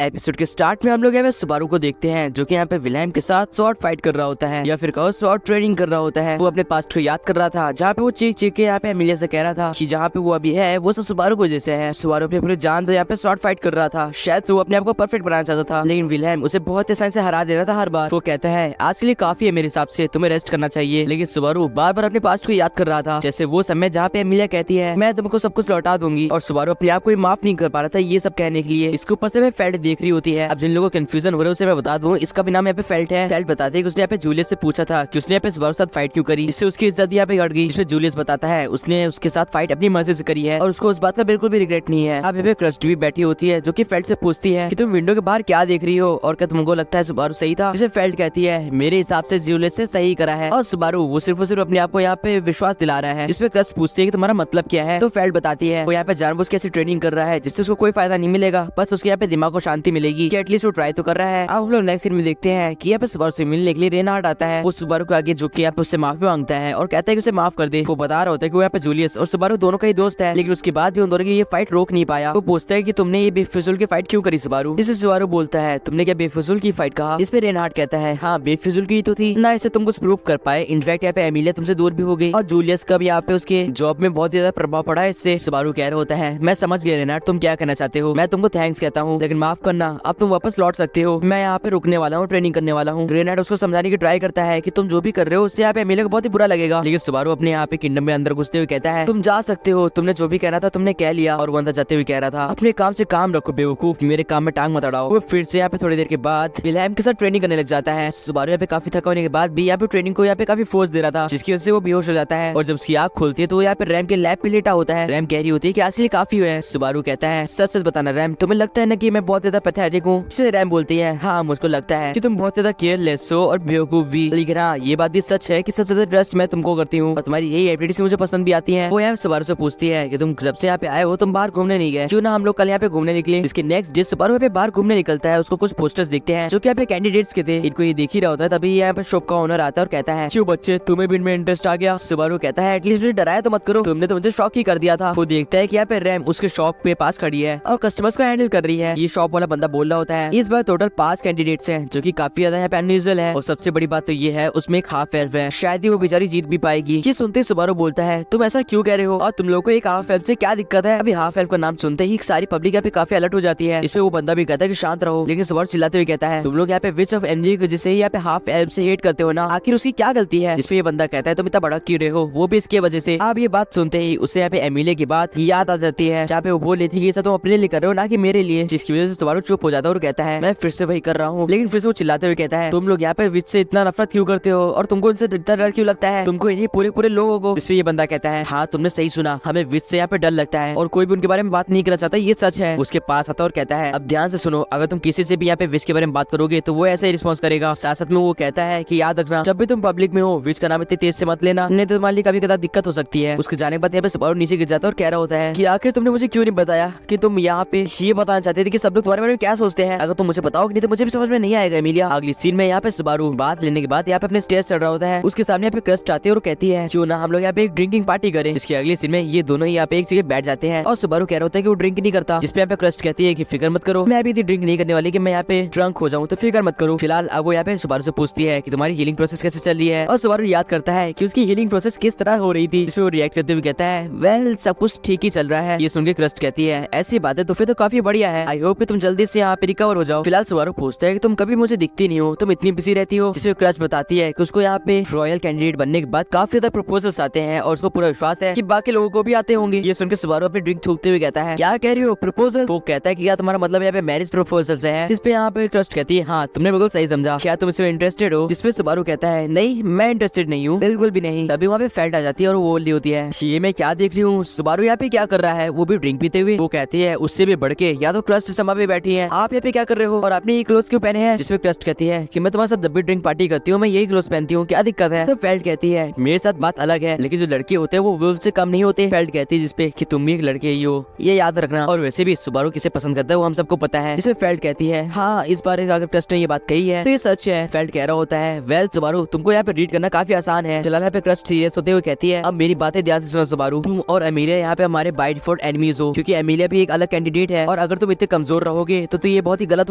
Episode के start में हम लोग यहाँ पे सुबारू को देखते हैं जो कि यहाँ पे विलेम के साथ स्वॉर्ड फाइट कर रहा होता है या फिर कहो स्वॉर्ड ट्रेनिंग कर रहा होता है। वो अपने पास्ट को याद कर रहा था जहाँ पे वो चीख चीख के यहाँ पे एमिलिया से कह रहा था कि जहाँ पे वो अभी है वो सब सुबारू को जैसे है। सुबारू अपने पूरे जान से यहाँ पे स्वॉर्ड फाइट कर रहा था, शायद से वो अपने आप को परफेक्ट बनाना चाहता था, लेकिन विलेम उसे बहुत आसानी से हरा दे रहा था हर बार। वो कहता है आज के लिए काफी है मेरे हिसाब से, तुम्हें रेस्ट करना चाहिए। लेकिन सुबारू बार बार अपने पास्ट को याद कर रहा था, जैसे वो समय जहाँ पे एमिलिया कहती है मैं तुमको सब कुछ लौटा दूंगी, और सुबारू अपने आप को माफ नहीं कर पा रहा था ये सब कहने के लिए। इसके ऊपर से मैं फेल्ट देख रही होती है। अब जिन लोगों को कंफ्यूजन हो रहा है उसे मैं बता दूं, इसका भी नाम यहाँ पे फेल्ट है। फेल्ट बताते हैं कि उसने यहाँ पे जूलियस से पूछा था कि उसने यहाँ पे सुबारू के साथ फाइट क्यों करी, जिससे उसकी इज्जत यहाँ पे घट गई। इसमें जूलियस बताता है उसने उसके साथ फाइट अपनी मर्जी से करी है और उसको उस बात का बिल्कुल भी रिग्रेट नहीं है। अब यहाँ पे क्रस्ट भी बैठी होती है जो कि फेल्ट से पूछती है कि तुम विंडो के बाहर क्या देख रही हो और क्या तुमको लगता है सुबारू सही था, जिसे फेल्ट कहती है मेरे हिसाब से जूलियस से सही करा है। और सुबारू वो सिर्फ अपने आप को यहाँ पे विश्वास दिला रहा है। जिसपे क्रस्ट पूछती है कि तुम्हारा मतलब क्या है, तो फेल्ट बताती है वो यहाँ पे जानबूझ के ऐसी ट्रेनिंग कर रहा है जिससे उसको कोई फायदा नहीं मिलेगा, बस उसके यहाँ पे दिमाग को शांति मिलेगी कि एटलीस्ट वो ट्राई तो कर रहा है। अब हम लोग नेक्स्ट सीन में देखते हैं कि यहाँ पे सुबारू से मिलने के लिए रेनार्ड आता है। वो सुबारू को आगे झुक के यहाँ पे उससे माफी मांगता है और कहता है कि उसे माफ कर दे। वो बता रहा होता है कि वो यहाँ पे जूलियस और सुबारू दोनों का ही दोस्त है, लेकिन उसके बाद भी उन दोनों की ये फाइट रोक नहीं पाया। वो पूछता है कि तुमने ये बेफिजूल की फाइट क्यों करी सुबारू, जिससे सुबारू बोलता है तुमने क्या बेफिजूल की फाइट कहा। इस पे रेनार्ड कहता है हाँ बेफिजूल की तो थी ना, इसे तुम कुछ प्रूव कर पाए, इनफैक्ट यहाँ पे एमिलिया तुमसे दूर भी हो गई और जूलियस का भी यहाँ पे उसके जॉब में बहुत ज्यादा प्रभाव पड़ा है इससे। सुबारू कह रहा होता है मैं समझ गया रेनार्ड तुम क्या कहना चाहते हो, मैं तुमको थैंक्स कहता हूँ लेकिन माफ करना, अब तुम वापस लौट सकते हो, मैं यहाँ पे रुकने वाला हूँ, ट्रेनिंग करने वाला हूँ। रेनार्ड उसको समझाने की ट्राई करता है कि तुम जो भी कर रहे हो उससे यहाँ पे एमिलिया को बहुत ही बुरा लगेगा, लेकिन सुबारू अपने यहाँ पे किंगडम में अंदर घुसते हुए कहता है तुम जा सकते हो, तुमने जो भी कहना था तुमने कह लिया। और वो अंदर जाते हुए कह रहा था अपने काम से काम रखो बेवकूफ, मेरे काम में टांग मत अड़ाओ। वो फिर से यहाँ पे थोड़ी देर के बाद विलेम के साथ ट्रेनिंग करने लग जाता है। सुबारू यहाँ पे काफी थका होने के बाद भी यहाँ पे ट्रेनिंग को यहाँ पे काफी फोर्स दे रहा था, जिसकी वजह से वो बेहोश हो जाता है और जब उसकी आँख खुलती है तो यहाँ पे रैम के लैब पे लेटा होता है। रैम कह रही होती है कि आज के लिए काफी हुआ है। सुबारू कहता है सच सच बताना रैम, तुम्हें लगता है ना कि मैं बहुत ज्यादा पैथेटिक हूँ। इससे रैम बोलती है हाँ मुझको लगता है कि तुम बहुत ज्यादा केयरलेस हो और बेवकूफ भी, लेकिन हाँ ये बात भी सच है कि सबसे ज्यादा ट्रस्ट मैं तुमको करती हूँ और तुम्हारी यही एबिलिटीज मुझे पसंद भी आती है। वो यहाँ सुबारू से पूछती है कि तुम जब से यहाँ पे आए हो तुम बाहर घूमने नहीं गए, क्यों ना हम लोग कल यहाँ पे घूमने निकले। इसके नेक्स्ट डे सुबारू यहाँ पे बाहर घूमने निकलता है, उसको कुछ पोस्टर्स दिखते हैं जो कि यहाँ पे कैंडिडेट्स के थे। इनको ये देख ही रहा होता है, तभी यहाँ पे शॉप का ओनर आता है और कहता है क्यों बच्चे तुम्हें भी इनमें इंटरेस्ट आ गया। सुबारू कहता है एटलीस्ट मुझे डराया तो मत करो, तुमने तो मुझे शॉक ही कर दिया था। वो देखता है कि यहाँ पे रैम उसके शॉप पे पास खड़ी है और कस्टमर्स को हैंडल कर रही है। ये शॉप वाला बंदा बोल रहा होता है इस बार टोटल 5 कैंडिडेट्स हैं जो कि काफी ज्यादा यहाँ पे अनयूजुअल है, और सबसे बड़ी बात तो ये है उसमें एक हाफ एल्फ है, शायद ही वो बेचारी जीत भी पाएगी। ये सुनते सुबारू बोलता है तुम ऐसा क्यों कह रहे हो और तुम लोगों को एक हाफ एल्फ से क्या दिक्कत है। अभी हाफ एल्फ का नाम सुनते ही सारी पब्लिक यहाँ पे काफी अलर्ट हो जाती है। इसपे वो बंदा भी कहता है कि शांत रहो, लेकिन सुबारू चिल्लाते हुए कहता है तुम लोग यहाँ पे विच ऑफ एमजी की वजह से यहाँ पे हाफ एल्फ से हेट करते हो ना, आखिर उसकी क्या गलती है। जिसपे ये बंदा कहता है तुम इतना भड़क क्यों रहे हो, वो भी इसकी वजह से। अब ये बात सुनते ही उसे यहाँ पे एमिलिया की बात याद आ जाती है जहाँ पे वो बोल रही थी कि ये तुम अपने लिए कर रहे हो ना कि मेरे लिए, जिसकी वजह से सुबारू चुप हो जाता है और कहता है मैं फिर से वही कर रहा हूँ। लेकिन फिर से वो चिल्लाते हुए कहता है तुम लोग यहाँ पे विच से इतना नफरत क्यों करते हो और तुमको इनसे इतना डर क्यों लगता है, तुमको इन्हीं पूरे पूरे लोगों को। जिसपे ये बंदा कहता है हाँ तुमने सही सुना, हमें विच से यहाँ पे डर लगता है और कोई भी उनके बारे में बात नहीं करना चाहता, ये सच है। उसके पास आता और कहता है अब ध्यान से सुनो, अगर तुम किसी से भी यहाँ पे विच के बारे में बात करोगे तो वो ऐसे ही रिस्पॉन्स करेगा। साथ साथ में वो कहता है कि याद रखना जब भी तुम पब्लिक में हो विच का नाम इतनी तेज से मत लेना, नहीं तो तुम्हारे लिए कभी कदा दिक्कत हो सकती है। उसके जाने के बाद यहाँ पे सुबारू नीचे गिर जाता है और कह रहा होता है कि आखिर तुमने मुझे क्यों नहीं बताया कि तुम यहाँ पे ये बताना चाहते थे कि सब लोग तुम्हारे बारे में क्या सोचते हैं, अगर तुम मुझे बताओगे नहीं तो मुझे भी समझ में नहीं आएगा। एमिलिया अगली सीन में यहाँ पे सुबारू बात लेने के बाद यहाँ पे अपने स्टेज चढ़ रहा होता है, उसके सामने यहाँ पे क्रस्ट आती है और कहती है क्यों ना हम लोग यहाँ पे एक ड्रिंकिंग पार्टी करें। इसके अगले सीन में ये दोनों ही यहाँ पे एक जगह बैठ जाते हैं और सुबारू कह रहा होता है कि वो ड्रिंक नहीं करता, जिसपे यहाँ पे क्रस्ट कहती है कि फिक्र मत करो, मैं अभी ड्रिंक नहीं करने वाली कि मैं यहाँ पे ड्रंक हो जाऊँ, तो फिक्र मत करो। फिलहाल अब वो यहाँ पे सुबारू से पूछती है कि तुम्हारी हीलिंग प्रोसेस कैसे चल रही है, और सुबारू याद करता है कि उसकी हीलिंग प्रोसेस किस तरह हो रही थी। जिसपे वो रिएक्ट करते हुए कहता है वेल सब कुछ ठीक ही चल रहा है। ये सुन के क्रस्ट कहती है ऐसी बात है तो फिर तो काफी बढ़िया है, आई होप कि तुम जल्दी से यहाँ पे रिकवर हो जाओ। फिलहाल सुबारू पूछता है कि तुम कभी मुझे दिखती नहीं हो, तुम इतनी बिजी रहती हो। जिसपे क्रस्ट बताती है कि उसको यहाँ पे रॉयल कैंडिडेट बनने के बाद काफी ज्यादा प्रपोजल्स आते हैं और उसको पूरा विश्वास है कि बाकी लोगों को भी आते होंगे। ये सुनकर सुबारू अपनी ड्रिंक थूकते हुए कहता है क्या कह रही हो प्रपोजल। वो कहता है कि क्या तुम्हारा मतलब यहाँ पे मैरिज प्रपोजल्स है। जिसपे यहाँ पे क्रस्ट कहती है हाँ तुमने बिल्कुल सही समझा, क्या तुम इसमें इंटरेस्टेड हो। जिसपे सुबारू कहता है नहीं मैं इंटरेस्टेड नहीं हूँ, बिल्कुल भी नहीं। तभी वहाँ पे फेल्ट आ जाती है और वो बोल रही होती है ये मैं क्या देख रही हूँ, सुबारू यहाँ पे क्या कर रहा है, वो भी ड्रिंक पीते हुए। वो कहती है उससे भी बढ़ के या तो क्रस्ट समा पे बैठी है, आप यहाँ पे क्या कर रहे हो और आपने ये क्लोथ क्यों पहने हैं। जिसपे क्रस्ट कहती है कि मैं तुम्हारे साथ जब भी ड्रिंक पार्टी करती हूँ मैं यही क्लोथ पहनती हूँ, क्या दिक्कत है। तो फेल्ट कहती है मेरे साथ बात अलग है, लेकिन जो लड़के होते हैं वो वुल्फ से कम नहीं होते। फेल्ट कहती है जिसपे कि तुम भी एक लड़के ही हो, ये याद रखना, और वैसे भी सुबारू किसे पसंद करता है वो हम सबको पता है। जिसपे फेल्ट कहती है हाँ इस बार अगर क्रस्ट ने ये बात कही है तो ये सच है। फेल्ट कह रहा होता है वेल सुबारू तुमको यहाँ पे रीड करना काफी आसान है। फिलहाल यहाँ पे क्रस्ट सीरियस होते हुए कहती है अब मेरी बातें ध्यान से सुनो सुबारू, तुम और एमिलिया यहाँ पे हमारे बाय डिफॉल्ट एनिमीज हो, क्योंकि एमिलिया भी एक अलग कैंडिडेट है और अगर तुम इतने कमजोर रहोगे रहोगे तो ये बहुत ही गलत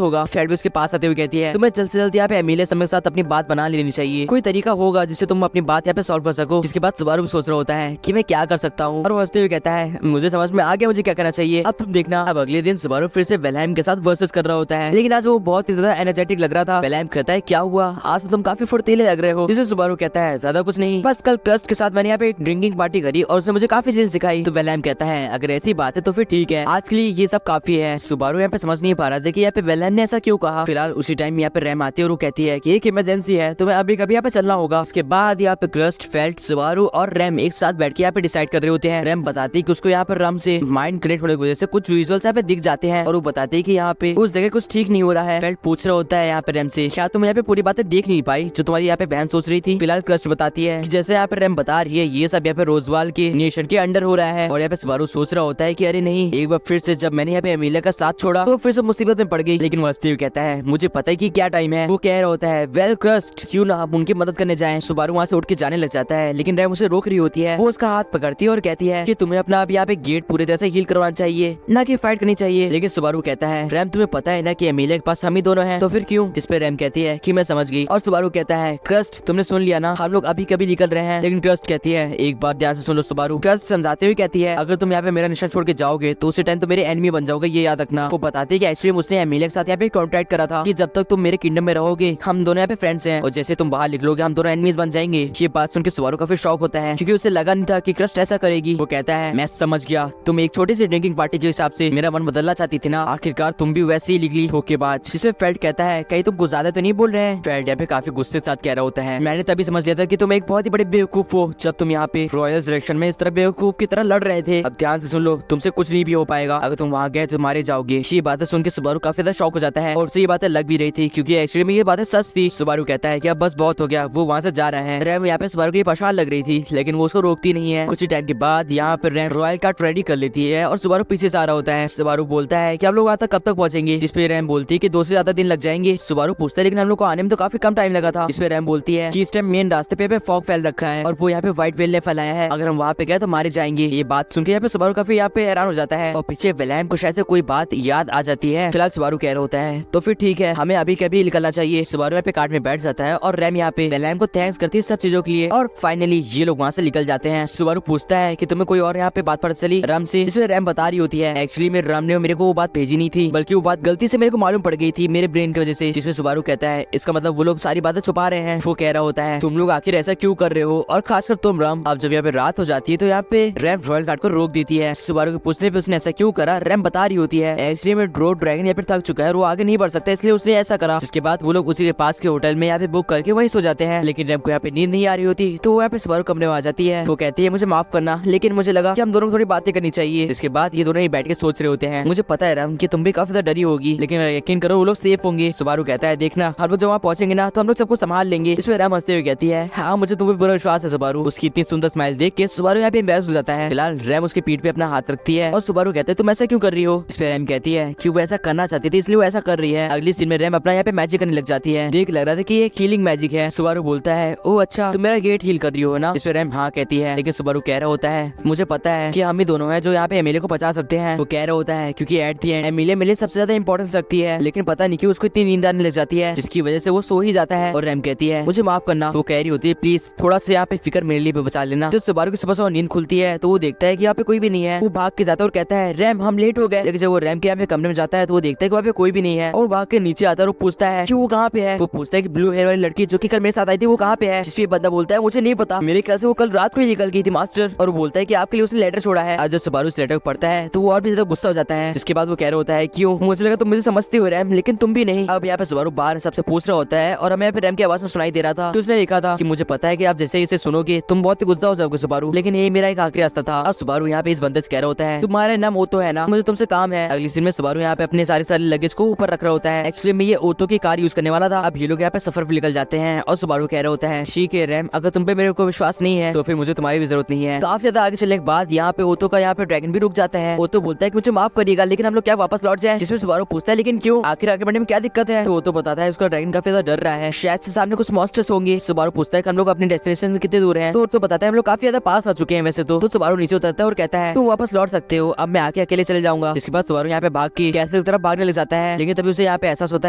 होगा। फ्रेड भी उसके पास आते हुए कहती है तुम्हें जल्द से जल्द यहाँ पे एमिलिया के साथ अपनी बात बना लेनी चाहिए, कोई तरीका होगा जिससे तुम अपनी बात यहाँ पे सॉल्व कर सको। जिसके बाद सुबारू भी सोच रहा होता है कि मैं क्या कर सकता हूँ, और वो हंसते हुए कहता है मुझे समझ में आ गया मुझे क्या करना चाहिए, अब तुम देखना। अब अगले दिन सुबारू फिर से वेलहेम के साथ वर्सेस कर रहा होता है, लेकिन आज वो बहुत ही ज्यादा एनर्जेटिक लग रहा था। वेलहेम कहता है क्या हुआ, आज तो तुम काफी फुर्तीले लग रहे हो। जिसे सुबारू कहता है ज्यादा कुछ नहीं, बस कल क्रस्ट के साथ मैंने यहाँ पे एक ड्रिंकिंग पार्टी करी और उसने मुझे काफी चीज सिखाई। तो वेलहेम कहता है अगर ऐसी बात है तो फिर ठीक है, आज के लिए ये सब काफी है। सुबारू यहाँ पे समझ नहीं पा रहा था कि यहाँ पे वेलहेम ने ऐसा क्यों कहा। फिलहाल उसी टाइम यहाँ पे रैम आती है और वो कहती है कि एक इमरजेंसी है, तुम्हें अभी कभी यहाँ पे चलना होगा। उसके बाद यहाँ पे क्रस्ट, फेल्ट, सुबारू और रैम एक साथ बैठ के यहाँ पे डिसाइड कर रहे होते हैं। रैम बताती है कि उसको यहाँ पे रम से माइंड कनेक्ट होने की वजह से कुछ विजुअल्स यहाँ पे दिख जाते हैं, और वो बताते हैं कि यहाँ पे उस जगह कुछ ठीक नहीं हो रहा है। फेल्ट पूछ रहा होता है यहाँ पे रैम से क्या तुम यहाँ पे पूरी बातें देख नहीं पाई जो तुम्हारी यहाँ पे बहन सोच रही थी। फिलहाल क्रस्ट बताती है कि जैसे यहाँ पे रैम बता रही है ये सब यहाँ पे रोजवाल के नेशन के अंडर हो रहा है, और यहाँ पे सुबारू सोच रहा होता है कि अरे नहीं, एक बार फिर से जब मैंने यहाँ पे एमिलिया का साथ छोड़ा तो फिर से मुसीबत में पड़ गई। लेकिन वो हंसते हुए कहता है मुझे पता है कि क्या टाइम है। वो कह रहा होता है वेल क्रस्ट क्यों ना हम उनकी मदद करने जाएं। सुबारू वहाँ से उठ के जाने लग जाता है, लेकिन रैम उसे रोक रही होती है। वो उसका हाथ पकड़ती है और कहती है कि तुम्हें अपना अब यहाँ पे गेट पूरी तरह से हील करवाना चाहिए, ना कि फाइट करनी चाहिए। लेकिन सुबारू कहता है रैम तुम्हें पता है ना कि एमिलिया के पास हम ही दोनों हैं, तो फिर क्यों। जिस पे रैम कहती है कि मैं समझ गई, और सुबारू कहता है क्रस्ट तुमने सुन लिया ना, हम लोग अभी कभी निकल रहे हैं। लेकिन क्रस्ट कहती है एक बात ध्यान से सुन लो सुबारू। क्रस्ट समझाते हुए कहती है अगर तुम यहाँ पे मेरा निशान छोड़ के जाओगे तो उसी टाइम तो मेरे एनिमी बन जाओगे, ये याद रखना। वो बताती है कि एक्चुअली मुझसे एमिलिया के साथ यहाँ पे कॉन्ट्रैक्ट करा था कि जब तक तुम मेरे किंगडम में रहोगे हम दोनों यहाँ पे फ्रेंड्स हैं, और जैसे तुम बाहर निकलोगे हम दोनों एनिमीज बन जाएंगे। ये बात सुन के सुबारू काफी शॉक होता है क्योंकि उसे लगा नहीं था कि क्रस्ट ऐसा करेगी। वो कहता है मैं समझ गया, तुम एक छोटी सी ड्रिंकिंग पार्टी के हिसाब से मेरा मन बदलना चाहती थी ना, आखिरकार तुम भी वैसे ही निकली धोखेबाज। जिसमें फेल्ट कहता है कहीं तुम कुछ ज्यादा तो नहीं बोल रहे हैं। फेल्ट यहाँ पे काफी गुस्से के साथ कह रहा होता है मैंने तभी समझ लिया था कि तुम एक बहुत ही बड़े बेवकूफ हो जब तुम यहाँ पे रॉयल सिलेक्शन में इस तरह बेवकूफ की तरह लड़ रहे थे। अब ध्यान से सुन लो, तुमसे कुछ नहीं भी हो पाएगा, अगर तुम वहाँ गए तो मारे जाओगे। ये बातें सुन के सुबारू काफी ज्यादा शॉक हो जाता है, और उसे ये बातें लग भी रही थी क्योंकि एक्चुअली में ये बातें सच थी। सुबारू कहता है कि अब बस बहुत हो गया, वो वहाँ से जा रहा है। रैम यहाँ पे सुबारू की परेशान लग रही थी लेकिन वो उसको रोकती नहीं है। कुछ ही टाइम के बाद यहाँ पर रैम रॉयल कार्ड रेडी कर लेती है और सुबारू पीछे से आ रहा होता है। सुबारू बोलता है कि आप लोग वहाँ तक कब तक पहुंचेंगे, जिसपे रैम बोलती है कि 2 से ज्यादा दिन लग जाएंगे। सुबारू पूछता है लेकिन हम लोग को आने में तो काफी कम टाइम लगा था। जिसपे रैम बोलती है कि इस टाइम मेन रास्ते पे फॉग फैल रखा है और वो यहाँ पे व्हाइट वेल ने फैलाया है, अगर हम वहाँ पे गए तो मारे जाएंगे। ये बात सुनकर यहाँ पे सुबारू काफी यहाँ पे हैरान हो जाता है और पीछे वेलहेम को शायद से कोई बात याद आ जाती है। फिलहाल सुबारू कह रहा होता है तो फिर ठीक है, हमें अभी कभी निकलना चाहिए। सुबारू यहाँ पे कार्ड में बैठ जाता है और रैम यहाँ पे वेलहेम को थैंक्स करती है सब चीजों के लिए, और फाइनली ये लोग वहाँ से निकल जाते हैं। सुबारू पूछता है कि तुम्हें कोई और यहाँ पे बात पता चली रैम से, जिसमें रैम बता रही होती है एक्चुअली में रैम ने मेरे को वो बात भेजी नहीं थी, बल्कि वो बात गलती से मेरे को मालूम पड़ गई थी मेरे ब्रेन की वजह से। जिसमें सुबारू कहता है इसका मतलब वो लोग सारी बातें छुपा रहे हैं। वो कह रहा होता है तुम लोग आखिर ऐसा क्यों कर रहे हो, और खासकर तुम रैम। अब जब यहाँ पे रात हो जाती है तो यहाँ पे रैम रॉयल कार्ड को रोक देती है। सुबारू के पूछने पे उसने ऐसा क्यों करा, रैम बता रही होती है एक्चुअली में रोड ड्रैगन यहाँ पे थक चुका है और वो आगे नहीं बढ़ सकता, इसलिए उसने ऐसा करा। जिसके बाद वो लोग उसी के पास के होटल में यहाँ पे बुक करके वहीं सो जाते हैं। लेकिन रैम को यहाँ पे नींद नहीं आ रही होती तो वो यहाँ पे सुबारू कमरे में आ जाती है। वो कहती है मुझे माफ करना, लेकिन मुझे लगा कि हम दोनों को थोड़ी बातें करनी चाहिए। इसके बाद ये दोनों ही बैठ के सोच रहे होते हैं मुझे पता है रैम कि तुम भी काफी ज्यादा डरी होगी, लेकिन यकीन करो वो लोग सेफ होंगे। सुबारू कहता है देखना हम लोग जब वहाँ पहुंचेंगे ना तो हम लोग सबको संभाल लेंगे। इसमें रैम हंसते हुए कहती है हाँ मुझे तुम्हें पूरा विश्वास है सुबारू। उसकी इतनी सुंदर स्माइल देख के सुबारू यहाँ पे एम्बैरेस हो जाता है। फिलहाल रैम उसके पीठ पे अपना हाथ रखती है और सुबारू कहते हैं तुम ऐसा क्यों कर रही हो। इस पे रैम कहती है कि वो ऐसा करना चाहती थी इसलिए वो ऐसा कर रही है। अगली सीन में रैम अपना यहाँ पे मैजिक करने लग जाती है, देख लग रहा था कि ये हीलिंग मैजिक है। सुबारू बोलता है ओ अच्छा तुम मेरा गेट हील कर रही हो ना। इस पे रैम हाँ कहती है, लेकिन सुबारू कह रहा होता है मुझे पता है कि हम ही दोनों हैं जो यहाँ पे एमिलिया को बचा सकते हैं। वो कह रहा होता है क्योंकि एट द एंड एमिलिया मेरे लिए सबसे ज्यादा इंपॉर्टेंस रखती है, लेकिन पता नहीं क्यों उसको इतनी नींद आने लग जाती है जिसकी वजह से वो सो ही जाता है। और रैम कहती है मुझे माफ करना। वो कह रही होती है प्लीज थोड़ा सा यहाँ पे फिक्र मेरे लिए बचा लेना। जब सुबारू की सुबह नींद खुलती है तो वो देखता है कि यहाँ पे कोई भी नहीं है। वो भाग के जाता है और कहता है रैम हम लेट हो गए। लेकिन जब वो रैम के यहाँ पे कमरे में जाता है तो वो देखता है कि वहाँ पे कोई भी नहीं है और भाग के नीचे आता है और पूछता है कि वो कहाँ पे है। वो पूछता है कि ब्लू हेयर वाली लड़की जो कि कल मेरे साथ आई थी वो कहाँ पे है। जिस पे बंदा बोलता है मुझे नहीं पता, मेरे ख्याल से वो कल रात को ही निकल गई थी मास्टर। और वो बोलता है कि आपके लिए उसने लेटर छोड़ा है। आज जब सुबारू उस लेटर को पढ़ता है तो वो और भी ज्यादा गुस्सा हो जाता है। जिसके बाद वो कह रहा होता है क्यों, मुझे लगा तुम मुझे समझते हो रैम लेकिन तुम भी नहीं। अब यहाँ पे सुबारू बाहर सबसे पूछ रहा होता है और हमें यहाँ पे रैम की आवाज में सुनाई दे रहा था कि उसने लिखा था कि मुझे पता है कि आप जैसे इसे सुनोगे तुम बहुत ही गुस्सा हो जाओगे सुबारू, लेकिन ये मेरा एक आखिरी रास्ता था। अब सुबारू यहाँ पे इस बंदे से कह रहा होता है तुम्हारा नाम ओतो है ना, मुझे तुमसे काम है। अगली सीन में सुबारू यहाँ पे अपने सारे लगेज को ऊपर रख रहा होता है। एक्चुअली में ये ओतो की कार यूज करने वाला था। अब ये लोग यहाँ पे सफर पे निकल जाते हैं और सुबारू कह रहा होता है ठीक है रैम अगर तुम पे मेरे को विश्वास नहीं है तो फिर मुझे तुम्हारी भी जरूरत नहीं है। काफी ज्यादा आगे चलने के बाद यहाँ पे ओतो का यहाँ पे ड्रैगन भी रुक जाता है। ओतो बोलता है कि मुझे माफ करिएगा लेकिन हम लोग क्या वापस लौट जाए। जिसमें सुबारू पूछता है लेकिन क्यों, आखिर आगे बढ़ने में क्या दिक्कत है। तो ओतो बताता है उसका ड्रैगन काफी ज्यादा डर रहा है, शायद से सामने कुछ मॉन्स्टर्स होंगे। सुबारू पूछता है कि हम लोग अपने डेस्टिनेशन से कितने दूर हैं। तो ओतो बताता है हम लोग काफी ज्यादा पास आ चुके हैं वैसे तो सुबारू नीचे उतरता है और कहता है तुम वापस लौट सकते हो, अब मैं आके अकेले चले जाऊंगा। जिसके बाद सुबारू यहाँ पे भाग के कैसल की तरफ भागने लग जाता है। लेकिन तभी उसे यहाँ पे एहसास होता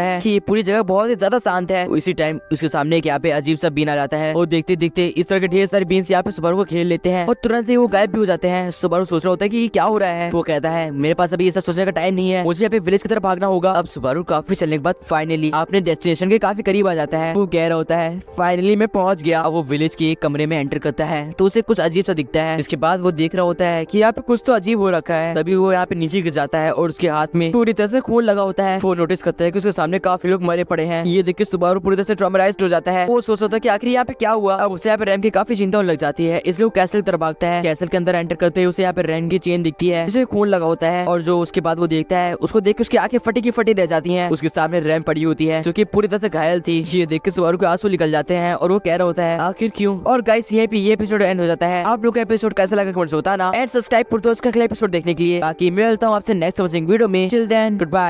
है कि ये पूरी जगह बहुत ही ज्यादा शांत है। इसी टाइम उसके सामने एक यहाँ पे अजीब सा बीन आ जाता है और देखते देखते इस तरह के ढेर सारे बीन्स यहाँ पे सुबारू को खेल लेते हैं और तुरंत ही वो गायब भी हो जाते हैं। सुबारू सोच रहा होता है कि ये क्या हो रहा है। वो कहता है मेरे पास अभी ऐसा सोचने का टाइम नहीं है, मुझे यहाँ पे विलेज की तरफ भागना होगा। अब सुबारू काफी चलने के बाद फाइनली अपने डेस्टिनेशन के काफी करीब आ जाता है। वो कह रहा होता है फाइनली मैं पहुंच गया। अब वो विलेज के एक कमरे में एंटर करता है तो उसे कुछ अजीब सा दिखता है। इसके बाद वो देख रहा होता है कि यहाँ पे कुछ तो अजीब हो रखा है। तभी वो यहाँ पे नीचे गिर जाता है और उसके हाथ में पूरी तरह से खून लगा होता है। वो नोटिस करता है कि उसके सामने काफी लोग मरे पड़े हैं। ये देख के सुबारू पूरी तरह से ट्रॉमेराइज्ड हो जाता है। वो सोच रहा था कि आखिर यहाँ पे क्या हुआ। अब उसे यहाँ पे रैम की काफी चिंता होने लग जाती है, इसलिए वो कैसल की तरफ भागता है। कैसल के अंदर एंटर करते ही उसे यहाँ पे रैम की चेन दिखती है जिसमें खून लगा होता है और जो उसके बाद वो देखता है उसको देख के उसकी आंखें फटी की फटी रह जाती हैं। उसके सामने रैम पड़ी होती है जो कि पूरी तरह से घायल थी। ये देख के सुबारू के आंसू निकल जाते हैं और वो कह रहा होता है आखिर क्यों। और गाइस यहीं पे ये एपिसोड एंड हो जाता है। आप लोग का एपिसोड कैसा लगा कमेंट्स बताना एंड सब्सक्राइब कर दो उसका अगला एपिसोड देखने के लिए। बाकी मैं मिलता हूँ आपसे नेक्स्ट वीडियो में। Till then good bye.